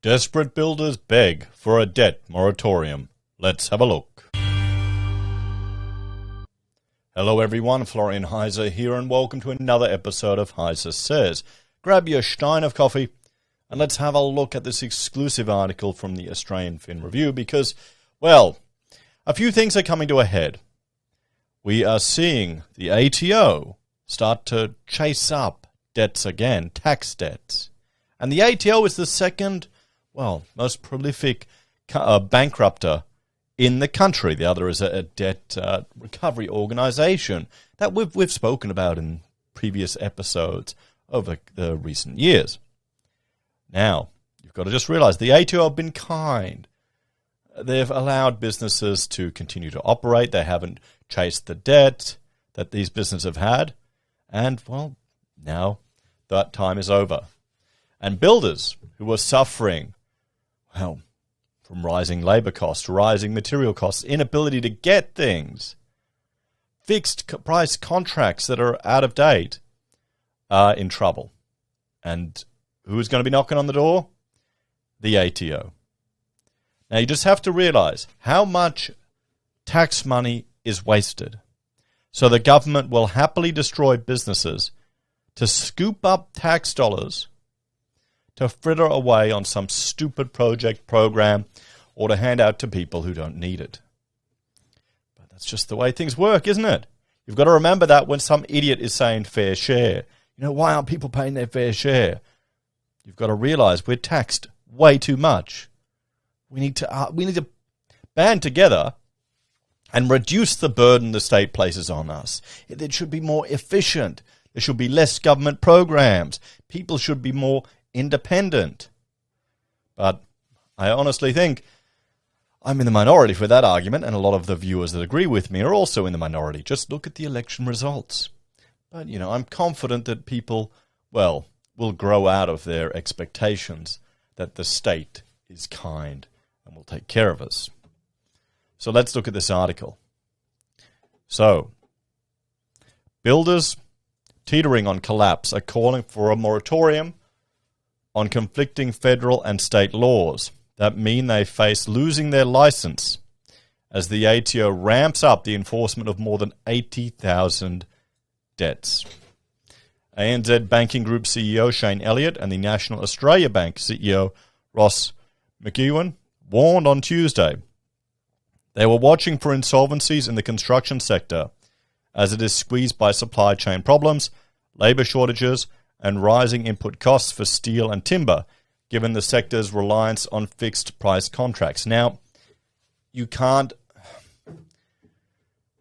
Desperate builders beg for a debt moratorium. Let's have a look. Hello everyone, Florian.heise here, and welcome to another episode of HeiseSays. Grab your stein of coffee and let's have a look at this exclusive article from the Australian Fin Review because, well, a few things are coming to a head. We are seeing the ATO start to chase up debts again, tax debts. And the ATO is the second, most prolific bankrupter in the country. The other is a debt recovery organisation that we've spoken about in previous episodes over the recent years. Now, you've got to just realise the ATO have been kind. They've allowed businesses to continue to operate. They haven't chased the debt that these businesses have had. And, well, now that time is over. And builders who were suffering, from rising labour costs, rising material costs, inability to get things, fixed price contracts that are out of date, are in trouble. And who's going to be knocking on the door? The ATO. Now, you just have to realise how much tax money is wasted. So the government will happily destroy businesses to scoop up tax dollars to fritter away on some stupid project program or to hand out to people who don't need it. But that's just the way things work, isn't it? You've got to remember that when some idiot is saying fair share. Why aren't people paying their fair share? You've got to realise we're taxed way too much. We need to band together and reduce the burden the state places on us. It should be more efficient. There should be less government programs. People should be more independent. But I honestly think I'm in the minority for that argument, and a lot of the viewers that agree with me are also in the minority. Just look at the election results. But, I'm confident that people, will grow out of their expectations that the state is kind and will take care of us. So let's look at this article. So, builders teetering on collapse are calling for a moratorium on conflicting federal and state laws that mean they face losing their license as the ATO ramps up the enforcement of more than 80,000 debts. ANZ Banking Group CEO Shane Elliott and the National Australia Bank CEO Ross McEwen warned on Tuesday they were watching for insolvencies in the construction sector as it is squeezed by supply chain problems, labour shortages, and rising input costs for steel and timber, given the sector's reliance on fixed-price contracts. Now, you can't...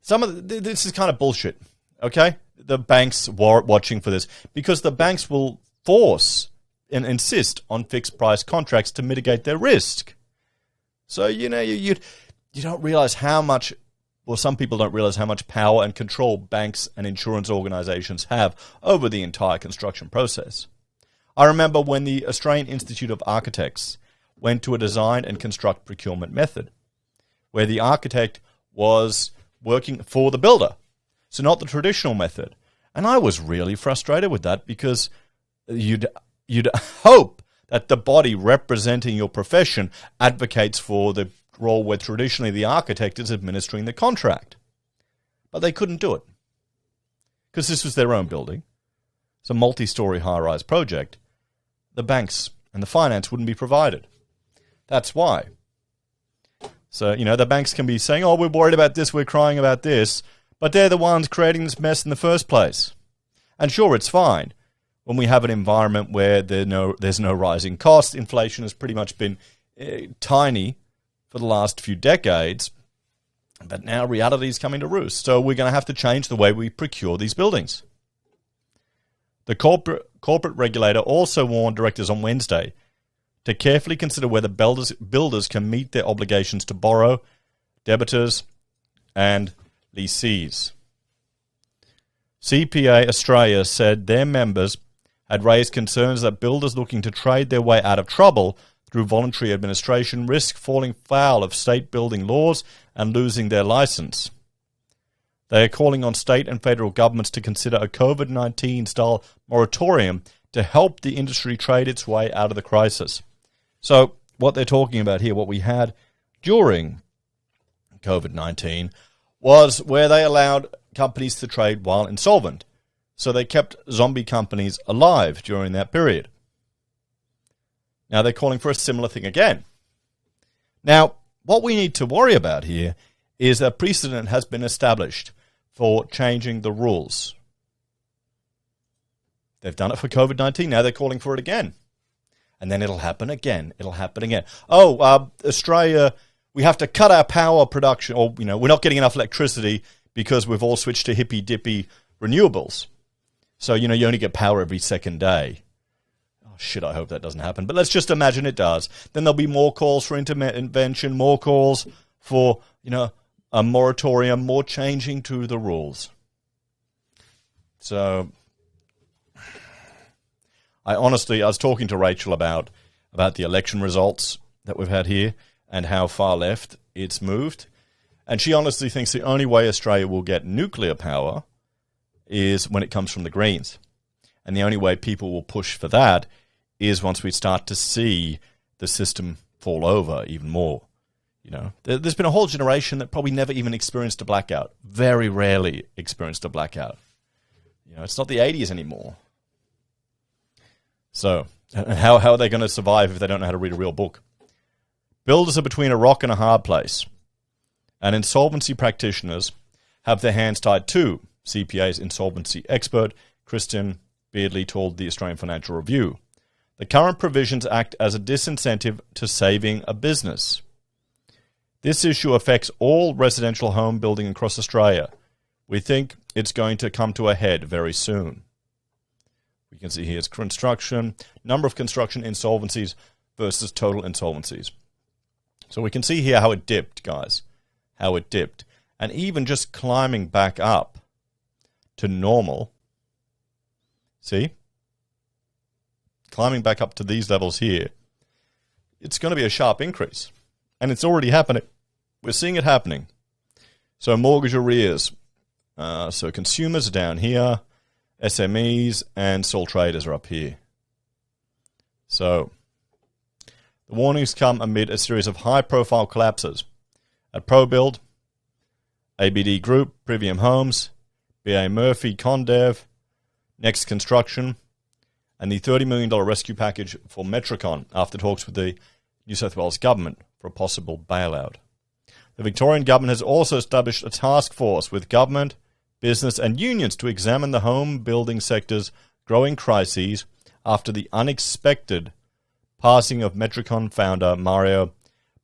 This is kind of bullshit, okay? The banks were watching for this because the banks will force and insist on fixed-price contracts to mitigate their risk. So, you don't realise how much... Well, some people don't realise how much power and control banks and insurance organisations have over the entire construction process. I remember when the Australian Institute of Architects went to a design and construct procurement method, where the architect was working for the builder, so not the traditional method. And I was really frustrated with that because you'd hope that the body representing your profession advocates for the role where traditionally the architect is administering the contract. But they couldn't do it because this was their own building. It's a multi-storey high-rise project. The banks and the finance wouldn't be provided. That's why. So, the banks can be saying, we're worried about this, we're crying about this, but they're the ones creating this mess in the first place. And sure, it's fine when we have an environment where there's no rising cost. Inflation has pretty much been tiny for the last few decades, but now reality is coming to roost. So we're going to have to change the way we procure these buildings. The corporate regulator also warned directors on Wednesday to carefully consider whether builders can meet their obligations to borrow, debtors, and lessees. CPA Australia said their members had raised concerns that builders looking to trade their way out of trouble through voluntary administration risk falling foul of state building laws and losing their license. They are calling on state and federal governments to consider a COVID-19 style moratorium to help the industry trade its way out of the crisis. So what they're talking about here, what we had during COVID-19, was where they allowed companies to trade while insolvent. So they kept zombie companies alive during that period. Now they're calling for a similar thing again. Now, what we need to worry about here is that precedent has been established for changing the rules. They've done it for COVID-19. Now they're calling for it again. And then it'll happen again. It'll happen again. Australia, we have to cut our power production, or, we're not getting enough electricity because we've all switched to hippy-dippy renewables. So, you only get power every second day. Oh, shit, I hope that doesn't happen. But let's just imagine it does. Then there'll be more calls for intervention, more calls for, a moratorium, more changing to the rules. So I was talking to Rachel about the election results that we've had here and how far left it's moved. And she honestly thinks the only way Australia will get nuclear power is when it comes from the Greens. And the only way people will push for that is once we start to see the system fall over even more. There's been a whole generation that probably never even experienced a blackout. Very rarely experienced a blackout. It's not the 80s anymore. So, how are they going to survive if they don't know how to read a real book? Builders are between a rock and a hard place. And insolvency practitioners have their hands tied too, CPA's insolvency expert, Christian Beardley, told the Australian Financial Review. The current provisions act as a disincentive to saving a business. This issue affects all residential home building across Australia. We think it's going to come to a head very soon. We can see here's construction, number of construction insolvencies versus total insolvencies. So we can see here how it dipped, guys, how it dipped. And even just climbing back up to normal, see? Climbing back up to these levels here, it's going to be a sharp increase. And it's already happening. We're seeing it happening. So mortgage arrears. So consumers are down here. SMEs and sole traders are up here. So the warnings come amid a series of high-profile collapses at ProBuild, ABD Group, Privium Homes, BA Murphy, Condev, Next Construction, and the $30 million rescue package for Metricon after talks with the New South Wales government for a possible bailout. The Victorian government has also established a task force with government, business and unions to examine the home building sector's growing crises after the unexpected passing of Metricon founder Mario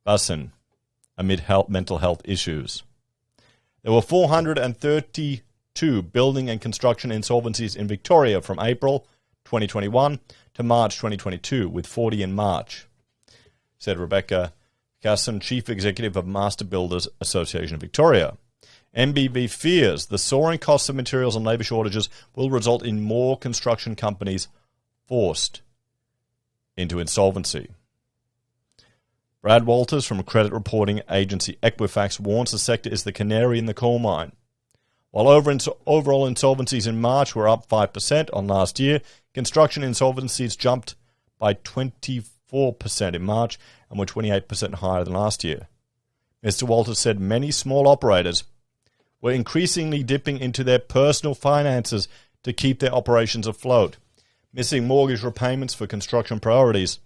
Bassin amid mental health issues. There were 432 building and construction insolvencies in Victoria from April 2021 to March 2022, with 40 in March, said Rebecca Casson, Chief Executive of Master Builders Association of Victoria. MBV fears the soaring costs of materials and labour shortages will result in more construction companies forced into insolvency. Brad Walters from credit reporting agency Equifax warns the sector is the canary in the coal mine. While overall insolvencies in March were up 5% on last year, construction insolvencies jumped by 24% in March and were 28% higher than last year. Mr. Walters said many small operators were increasingly dipping into their personal finances to keep their operations afloat. Missing mortgage repayments for construction priorities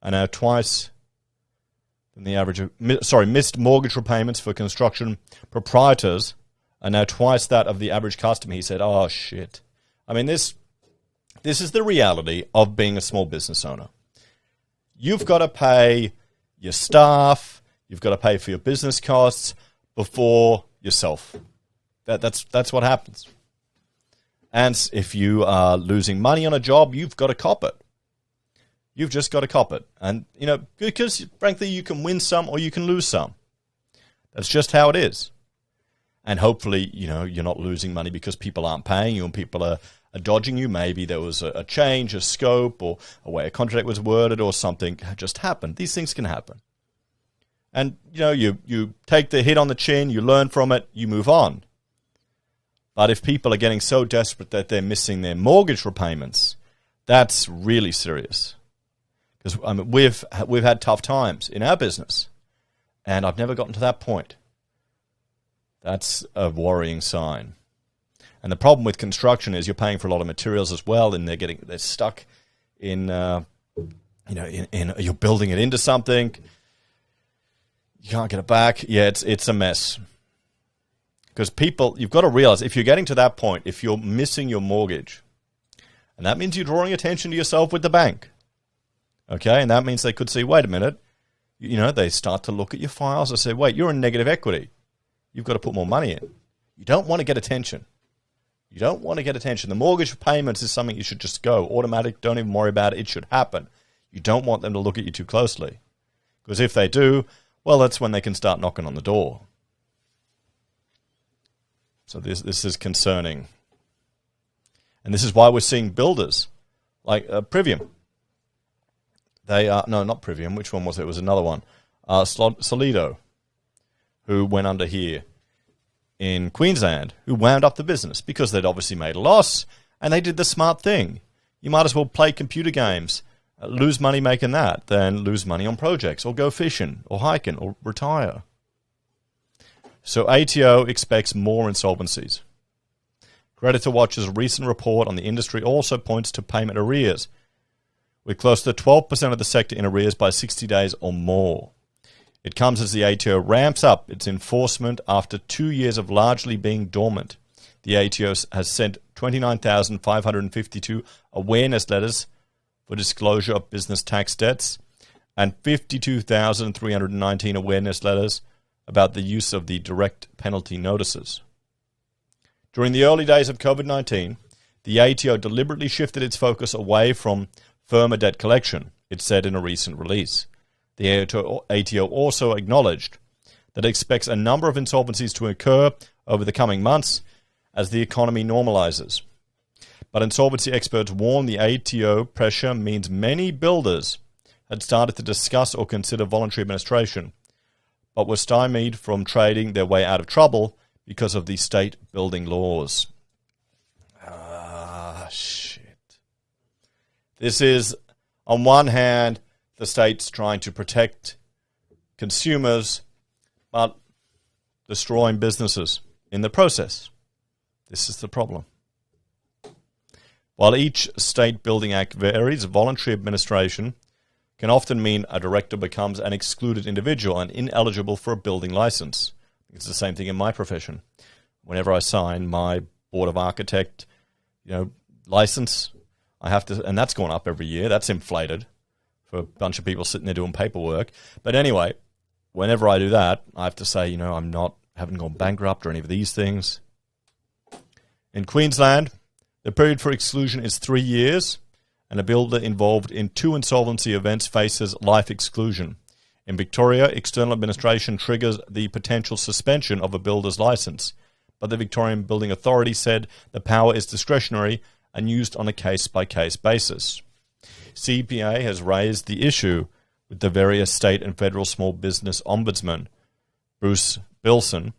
are now twice than the average of... missed mortgage repayments for construction proprietors are now twice that of the average customer. He said, oh, shit. I mean, this is the reality of being a small business owner. You've got to pay your staff, you've got to pay for your business costs before yourself. That's what happens. And if you are losing money on a job, you've got to cop it. You've just got to cop it. And, because, frankly, you can win some or you can lose some. That's just how it is. And hopefully, you're not losing money because people aren't paying you and people are dodging you. Maybe there was a change, a scope, or a way a contract was worded or something just happened. These things can happen. And, you take the hit on the chin, you learn from it, you move on. But if people are getting so desperate that they're missing their mortgage repayments, that's really serious. Because we've had tough times in our business, and I've never gotten to that point. That's a worrying sign. And the problem with construction is you're paying for a lot of materials as well, and they're stuck in you're building it into something. You can't get it back. Yeah, it's a mess. Because you've got to realize, if you're getting to that point, if you're missing your mortgage, and that means you're drawing attention to yourself with the bank. Okay, and that means they could see, wait a minute, they start to look at your files and say, wait, you're in negative equity. You've got to put more money in. You don't want to get attention. The mortgage payments is something you should just go automatic. Don't even worry about it. It should happen. You don't want them to look at you too closely. Because if they do, well, that's when they can start knocking on the door. So this is concerning. And this is why we're seeing builders like Privium. They are, no, not Privium. Which one was it? It was another one. Solido, who went under here in Queensland, who wound up the business because they'd obviously made a loss, and they did the smart thing. You might as well play computer games, lose money making that, than lose money on projects, or go fishing, or hiking, or retire. So ATO expects more insolvencies. Creditor Watch's recent report on the industry also points to payment arrears, with close to 12% of the sector in arrears by 60 days or more. It comes as the ATO ramps up its enforcement after 2 years of largely being dormant. The ATO has sent 29,552 awareness letters for disclosure of business tax debts and 52,319 awareness letters about the use of the direct penalty notices. During the early days of COVID-19, the ATO deliberately shifted its focus away from firmer debt collection, it said in a recent release. The ATO also acknowledged that it expects a number of insolvencies to occur over the coming months as the economy normalizes. But insolvency experts warn the ATO pressure means many builders had started to discuss or consider voluntary administration, but were stymied from trading their way out of trouble because of the state building laws. Shit. This is, on one hand, the state's trying to protect consumers, but destroying businesses in the process. This is the problem. While each state building act varies, voluntary administration can often mean a director becomes an excluded individual and ineligible for a building license. It's the same thing in my profession. Whenever I sign my Board of Architect, license, I have to, and that's gone up every year. That's inflated for a bunch of people sitting there doing paperwork. But anyway, whenever I do that, I have to say, haven't gone bankrupt or any of these things. In Queensland, the period for exclusion is 3 years, and a builder involved in 2 insolvency events faces life exclusion. In Victoria, external administration triggers the potential suspension of a builder's license, but the Victorian Building Authority said the power is discretionary and used on a case-by-case basis. CPA has raised the issue with the various state and federal small business ombudsman, Bruce Bilson,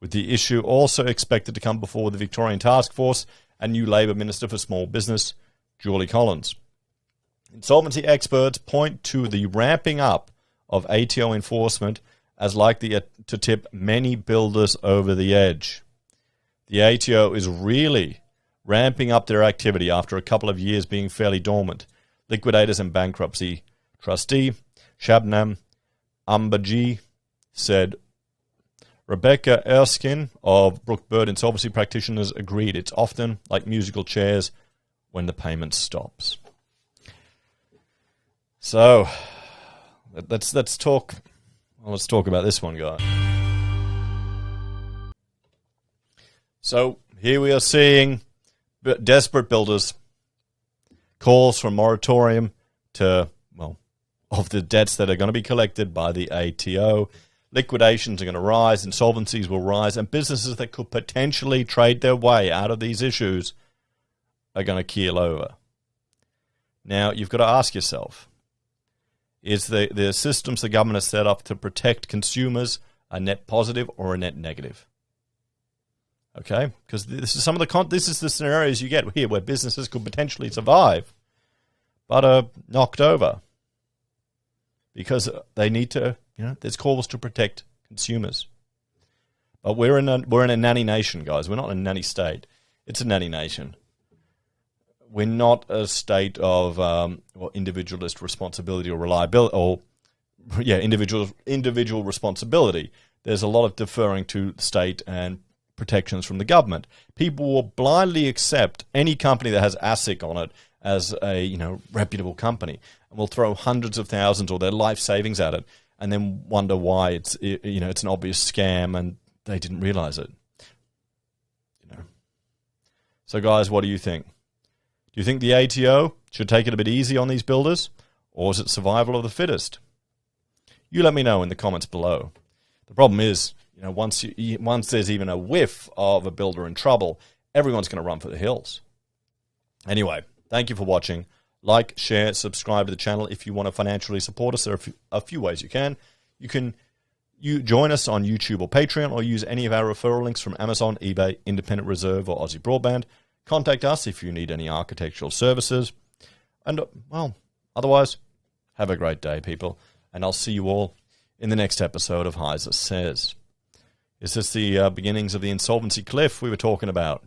with the issue also expected to come before the Victorian Task Force and new Labor Minister for Small Business, Julie Collins. Insolvency experts point to the ramping up of ATO enforcement as likely to tip many builders over the edge. The ATO is really ramping up their activity after a couple of years being fairly dormant. Liquidators and bankruptcy trustee Shabnam Ambaji said, Rebecca Erskine of Brookbird Insolvency Practitioners agreed it's often like musical chairs when the payment stops. So let's talk about this one, guys. So here we are seeing desperate builders, calls for a moratorium of the debts that are going to be collected by the ATO. Liquidations are going to rise, insolvencies will rise, and businesses that could potentially trade their way out of these issues are going to keel over. Now, you've got to ask yourself, is the systems the government has set up to protect consumers a net positive or a net negative? Okay, because this is this is the scenarios you get here where businesses could potentially survive, but are knocked over. because they need to, there's calls to protect consumers. But we're in a nanny nation, guys. We're not a nanny state. It's a nanny nation. We're not a state of individualist responsibility or reliability, or individual responsibility. There's a lot of deferring to the state and protections from the government. People will blindly accept any company that has ASIC on it as a reputable company, and will throw hundreds of thousands or their life savings at it, and then wonder why it's an obvious scam and they didn't realize it. So, guys, what do you think? Do you think the ATO should take it a bit easy on these builders, or is it survival of the fittest? You let me know in the comments below. The problem is, once there's even a whiff of a builder in trouble, everyone's going to run for the hills. Anyway, thank you for watching. Like, share, subscribe to the channel. If you want to financially support us, there are a few ways you can. You join us on YouTube or Patreon, or use any of our referral links from Amazon, eBay, Independent Reserve, or AussieBroadband. Contact us if you need any architectural services. And, otherwise, have a great day, people. And I'll see you all in the next episode of HeiseSays. Is this the beginnings of the insolvency cliff we were talking about?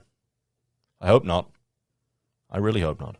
I hope not. I really hope not.